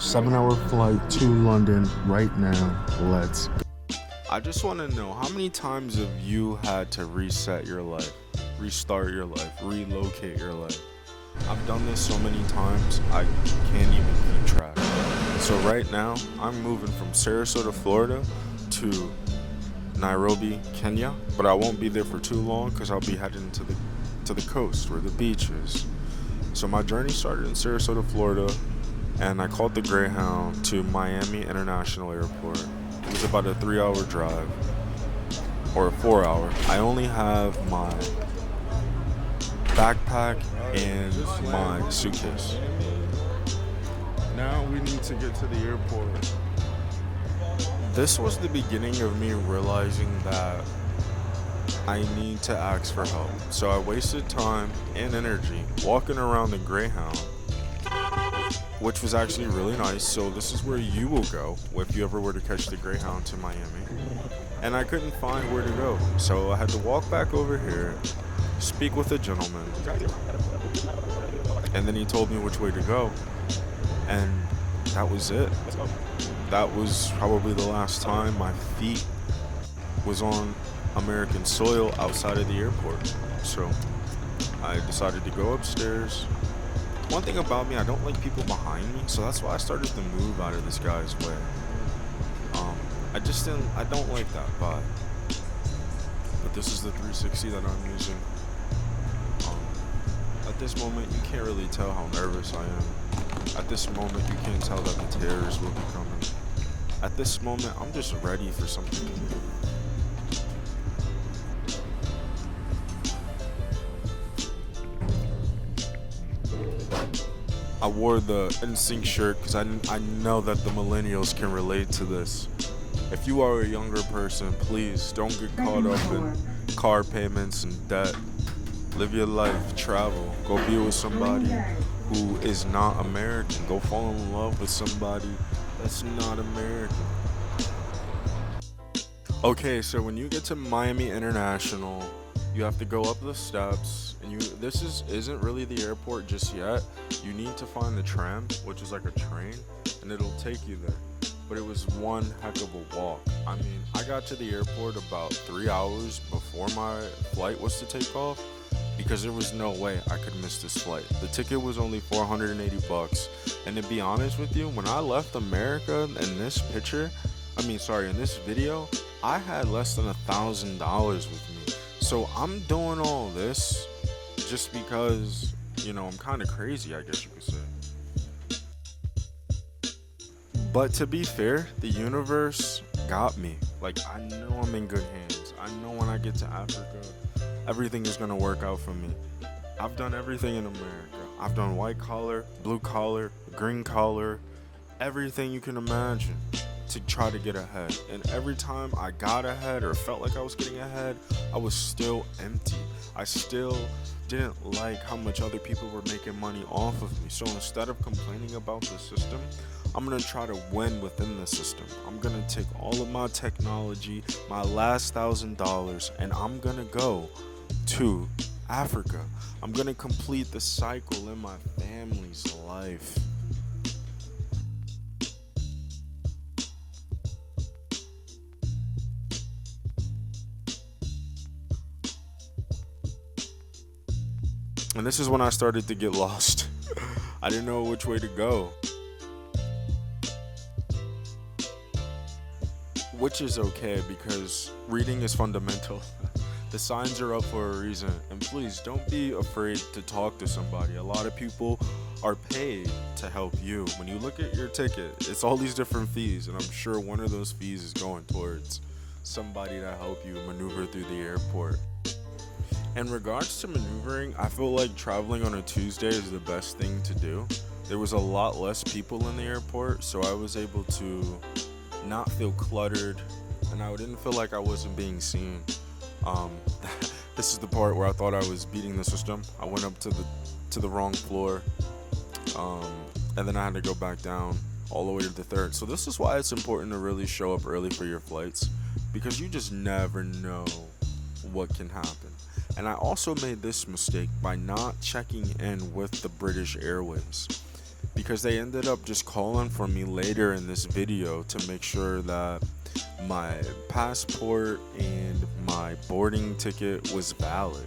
7-hour flight to London right now. Let's go. I just want to know, how many times have you had to reset your life, restart your life, relocate your life? I've done this so many times, I can't even keep track. So right now, I'm moving from Sarasota, Florida to Nairobi, Kenya, but I won't be there for too long because I'll be heading to the coast where the beach is. So my journey started in Sarasota, Florida, and I called the Greyhound to Miami International Airport. It was about a 3-hour drive, or a 4-hour. I only have my backpack and my suitcase. Now we need to get to the airport. This was the beginning of me realizing that I need to ask for help. So I wasted time and energy walking around the Greyhound, which was actually really nice. So this is where you will go if you ever were to catch the Greyhound to Miami. And I couldn't find where to go. So I had to walk back over here, speak with a gentleman, and then he told me which way to go. And that was it. That was probably the last time my feet was on American soil outside of the airport. So I decided to go upstairs. One thing about me, I don't like people behind me, so that's why I started to move out of this guy's way. I don't like that vibe. But this is the 360 that I'm using. At this moment, you can't really tell how nervous I am. At this moment, you can't tell that the tears will be coming. At this moment, I'm just ready for something new. I wore the NSYNC shirt because I know that the millennials can relate to this. If you are a younger person, please don't get caught up in car payments and debt. Live your life, travel, go be with somebody who is not American. Go fall in love with somebody that's not American. Okay, so when you get to Miami International, you have to go up the steps, and isn't really the airport just yet. You need to find the tram, which is like a train, and it'll take you there. But it was one heck of a walk. I mean, I got to the airport about 3 hours before my flight was to take off, because there was no way I could miss this flight. The ticket was only $480, and to be honest with you, when I left America in this video, I had less than $1,000 with me. So I'm doing all this just because, I'm kind of crazy, I guess you could say. But to be fair, the universe got me. Like, I know I'm in good hands. I know when I get to Africa, everything is going to work out for me. I've done everything in America. I've done white collar, blue collar, green collar, everything you can imagine to try to get ahead. And every time I got ahead or felt like I was getting ahead, I was still empty. I still didn't like how much other people were making money off of me. So instead of complaining about the system, I'm going to try to win within the system. I'm going to take all of my technology, my last $1,000, and I'm going to go to Africa. I'm going to complete the cycle in my family's life. And this is when I started to get lost. I didn't know which way to go. Which is okay because reading is fundamental. The signs are up for a reason. And please don't be afraid to talk to somebody. A lot of people are paid to help you. When you look at your ticket, it's all these different fees. And I'm sure one of those fees is going towards somebody to help you maneuver through the airport. In regards to maneuvering, I feel like traveling on a Tuesday is the best thing to do. There was a lot less people in the airport, so I was able to not feel cluttered, and I didn't feel like I wasn't being seen. This is the part where I thought I was beating the system. I went up to the wrong floor, and then I had to go back down all the way to the third. So this is why it's important to really show up early for your flights, because you just never know what can happen. And I also made this mistake by not checking in with the British Airways. because they ended up just calling for me later in this video to make sure that my passport and my boarding ticket was valid.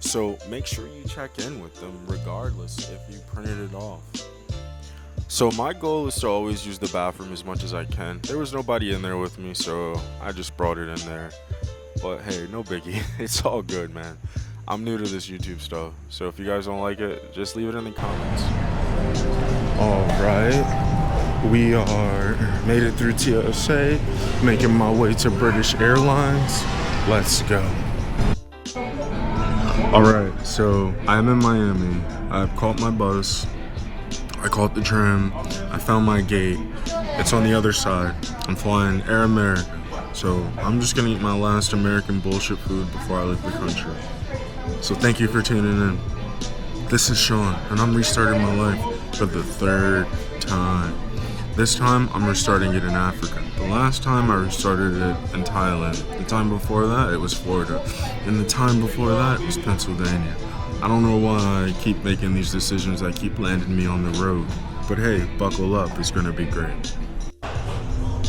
So make sure you check in with them regardless if you printed it off. So my goal is to always use the bathroom as much as I can. There was nobody in there with me, so I just brought it in there. But hey, no biggie. It's all good, man. I'm new to this YouTube stuff, so if you guys don't like it, just leave it in the comments. Alright, we are made it through TSA, making my way to British Airlines. Let's go. Alright, so I'm in Miami. I've caught my bus. I caught the tram. I found my gate. It's on the other side. I'm flying Air America. So I'm just gonna eat my last American bullshit food before I leave the country. So thank you for tuning in. This is Sean, and I'm restarting my life for the third time. This time, I'm restarting it in Africa. The last time, I restarted it in Thailand. The time before that, it was Florida. And the time before that, it was Pennsylvania. I don't know why I keep making these decisions that keep landing me on the road. But hey, buckle up, it's gonna be great.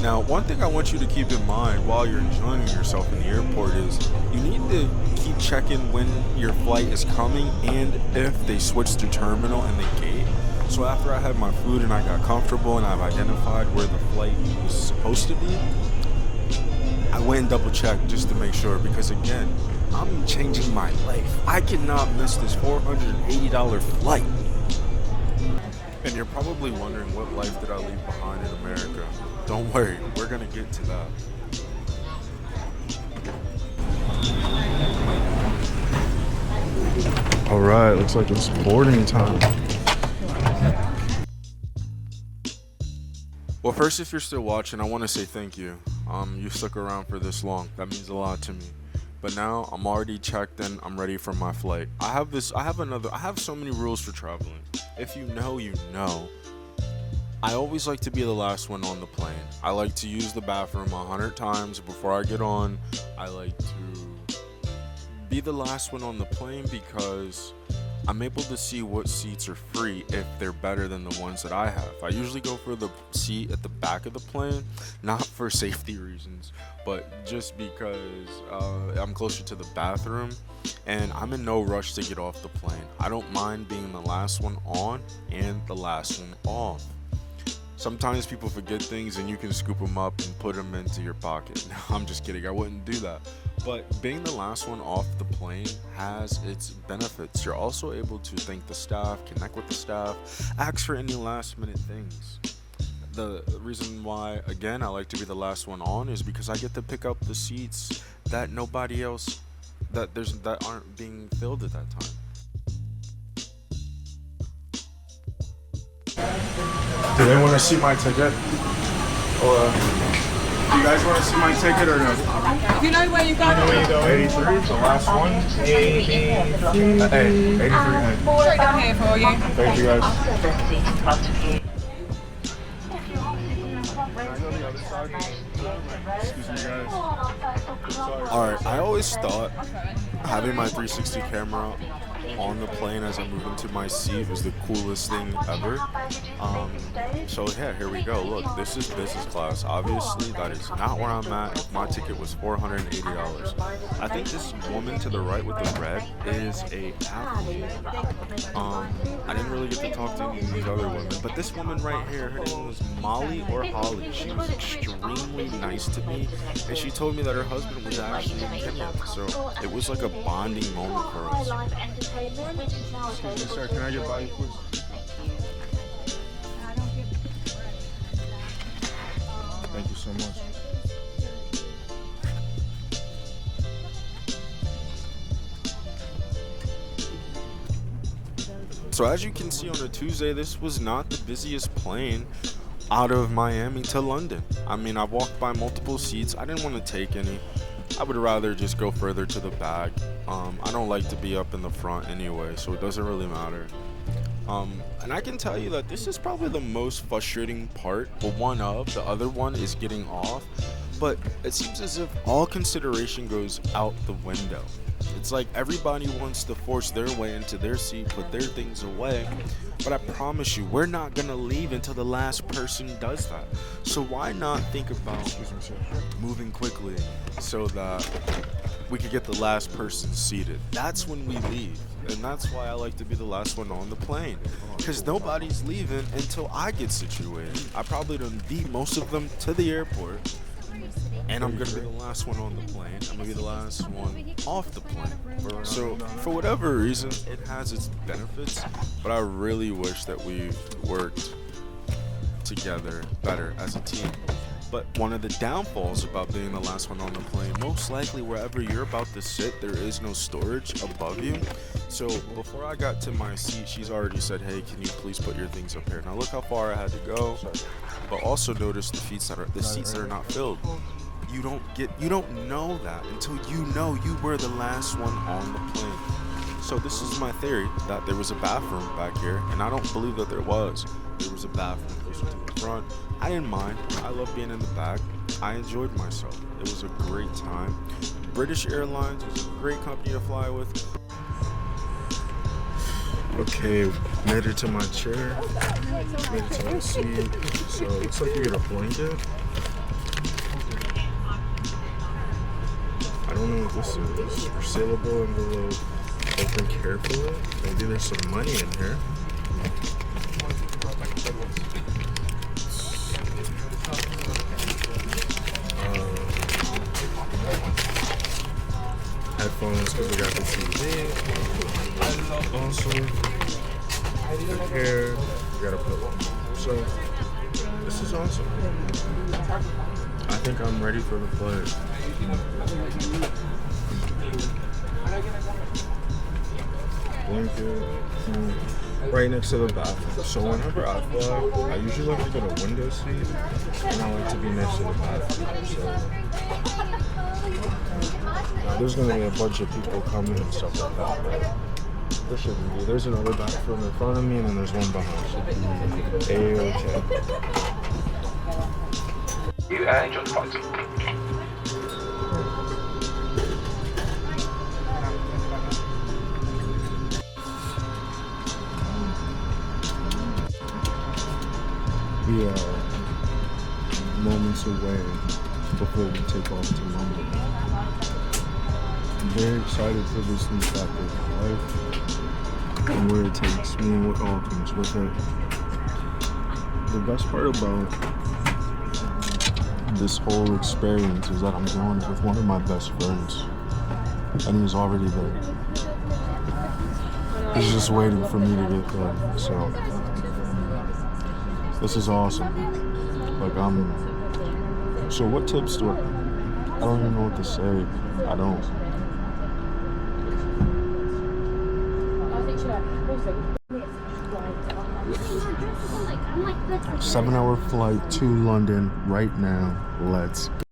Now, one thing I want you to keep in mind while you're enjoying yourself in the airport is you need to keep checking when your flight is coming and if they switched the terminal and the gate. So after I had my food and I got comfortable and I've identified where the flight was supposed to be, I went and double checked just to make sure, because again, I'm changing my life. I cannot miss this $480 flight. And you're probably wondering, what life did I leave behind in America? Don't worry, we're gonna get to that. Alright, looks like it's boarding time. Well, first, if you're still watching, I want to say thank you. You stuck around for this long. That means a lot to me. But now I'm already checked in. I'm ready for my flight. I have so many rules for traveling. If you know, you know. I always like to be the last one on the plane. I like to use the bathroom 100 times before I get on. I like to be the last one on the plane because I'm able to see what seats are free if they're better than the ones that I have. I usually go for the seat at the back of the plane, not for safety reasons, but just because I'm closer to the bathroom and I'm in no rush to get off the plane. I don't mind being the last one on and the last one off. Sometimes people forget things and you can scoop them up and put them into your pocket. No, I'm just kidding. I wouldn't do that. But being the last one off the plane has its benefits. You're also able to thank the staff, connect with the staff, ask for any last minute things. The reason why, again, I like to be the last one on is because I get to pick up the seats that nobody else, that aren't being filled at that time. Do they want to see my ticket? Or do you guys want to see my ticket or no? Do you know where you're going? 83, the last one. 83. Straight down here for you. Thank you guys. Excuse me, guys. Alright, I always thought having my 360 camera on the plane as I move into my seat was the coolest thing ever. So yeah, here we go. Look, this is business class. Obviously, that is not where I'm at. If my ticket was $480. I think this woman to the right with the red is a athlete. I didn't really get to talk to any of these other women, but this woman right here, her name was Molly or Holly. She was extremely nice to me, and she told me that her husband was actually in Kenya. So it was like a bonding moment for us. Excuse me, sir, can I get by you, please? Thank you so much. So as you can see on a Tuesday, this was not the busiest plane out of Miami to London. I mean, I walked by multiple seats. I didn't want to take any. I would rather just go further to the back. I don't like to be up in the front anyway, so it doesn't really matter. And I can tell you that this is probably the most frustrating part, but the other one is getting off. But it seems as if all consideration goes out the window. It's like everybody wants to force their way into their seat, put their things away. But I promise you, we're not gonna leave until the last person does that. So why not think about moving quickly so that we could get the last person seated? That's when we leave. And that's why I like to be the last one on the plane. Because nobody's leaving until I get situated. I probably done beat most of them to the airport. And I'm gonna be the last one on the plane. I'm gonna be the last one off the plane. So for whatever reason, it has its benefits, but I really wish that we worked together better as a team. But one of the downfalls about being the last one on the plane, most likely wherever you're about to sit, there is no storage above you. So before I got to my seat, she's already said, hey, can you please put your things up here? Now look how far I had to go. But also notice the seats that are not filled. You don't know that until you know you were the last one on the plane. So this is my theory, that there was a bathroom back here, and I don't believe that there was. There was a bathroom closer to the front. I didn't mind. I love being in the back. I enjoyed myself. It was a great time. British Airlines was a great company to fly with. Okay, made it to my chair. Made it to my seat. So it looks like you get a blanket. I don't know what this is. Resealable envelope. Open carefully. Maybe there's some money in here. Headphones because we got the TV. Also, the hair. We got a pillow. So this is awesome. I think I'm ready for the flight. Blanket. Right next to the bathroom. So whenever I fly, I usually like to get a window seat, and I like to be next to the bathroom. So now there's gonna be a bunch of people coming and stuff like that, but there shouldn't be. There's another bathroom in front of me, and then there's one behind. So A-okay. You enjoy the flight. We are moments away before we take off to London. I'm very excited for this new chapter of my life and where it takes me and what all comes with it. The best part about this whole experience is that I'm going with one of my best friends, and he's already there. He's just waiting for me to get there, so this is awesome. Like, so what tips do I don't even know what to say. I don't. 7-hour flight to London right now. Let's go.